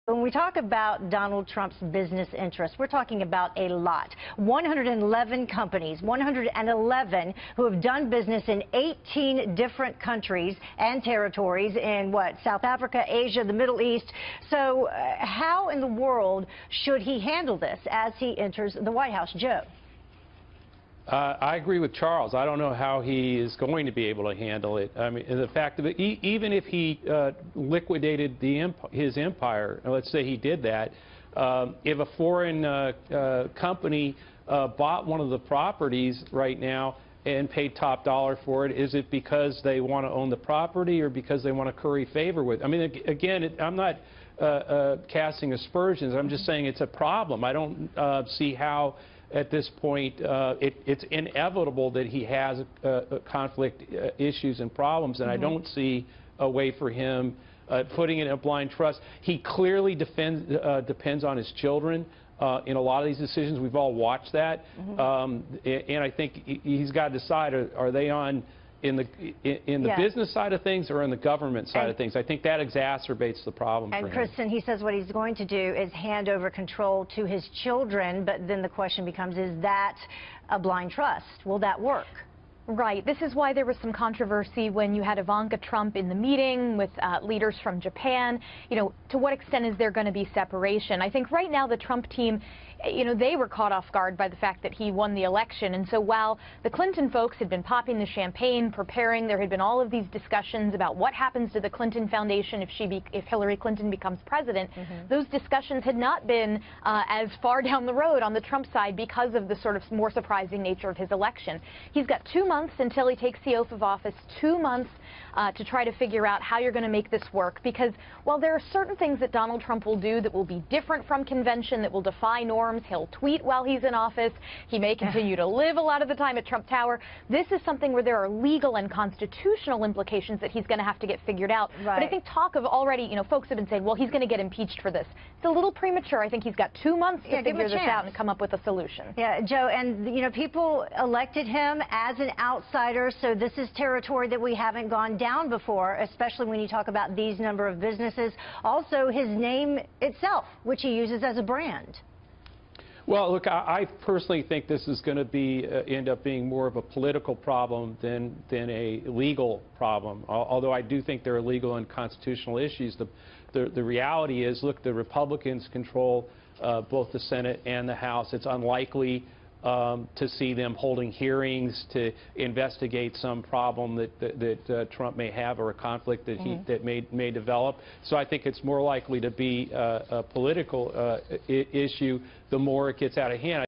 When we talk about Donald Trump's business interests, we're talking about a lot. 111 companies, 111 who have done business in 18 different countries and territories in South Africa, Asia, the Middle East. So how in the world should he handle this as he enters the White House? Joe? I agree with Charles. I don't know how he is going to be able to handle it. I mean, the fact of it, even if he liquidated his empire, let's say he did that, if a foreign company bought one of the properties right now and paid top dollar for it, is it because they want to own the property or because they want to curry favor with? I mean, again, I'm not casting aspersions. I'm just saying it's a problem. I don't see how, at this point, it's inevitable that he has conflict issues and problems, and I don't see a way for him putting it in a blind trust. He clearly depends on his children in a lot of these decisions. We've all watched that, and I think he's got to decide: are they on in the business side of things or in the government side of things? I think that exacerbates the problem for him. And Kristen, he says what he's going to do is hand over control to his children, but then the question becomes, is that a blind trust? Will that work? Right. This is why there was some controversy when you had Ivanka Trump in the meeting with leaders from Japan. You know, to what extent is there going to be separation? I think right now the Trump team, you know, they were caught off guard by the fact that he won the election. And so while the Clinton folks had been popping the champagne, preparing, there had been all of these discussions about what happens to the Clinton Foundation if Hillary Clinton becomes president. Those discussions had not been as far down the road on the Trump side because of the sort of more surprising nature of his election. He's got 2 months until he takes the oath of office, 2 months to try to figure out how you're going to make this work. Because while there are certain things that Donald Trump will do that will be different from convention, that will defy norms, he'll tweet while he's in office, he may continue to live a lot of the time at Trump Tower. This is something where there are legal and constitutional implications that he's going to have to get figured out. Right. But I think talk of already, you know, folks have been saying, well, he's going to get impeached for this. It's a little premature. I think he's got 2 months to figure this out and come up with a solution. Yeah, Joe, and, you know, people elected him as an outsider, so this is territory that we haven't gone down before, especially when you talk about these number of businesses. Also, his name itself, which he uses as a brand. Well, look, I personally think this is going to end up being more of a political problem than a legal problem. Although I do think there are legal and constitutional issues. The reality is, look, the Republicans control both the Senate and the House. It's unlikely to see them holding hearings to investigate some problem that Trump may have or a conflict that may develop. So I think it's more likely to be a political issue the more it gets out of hand.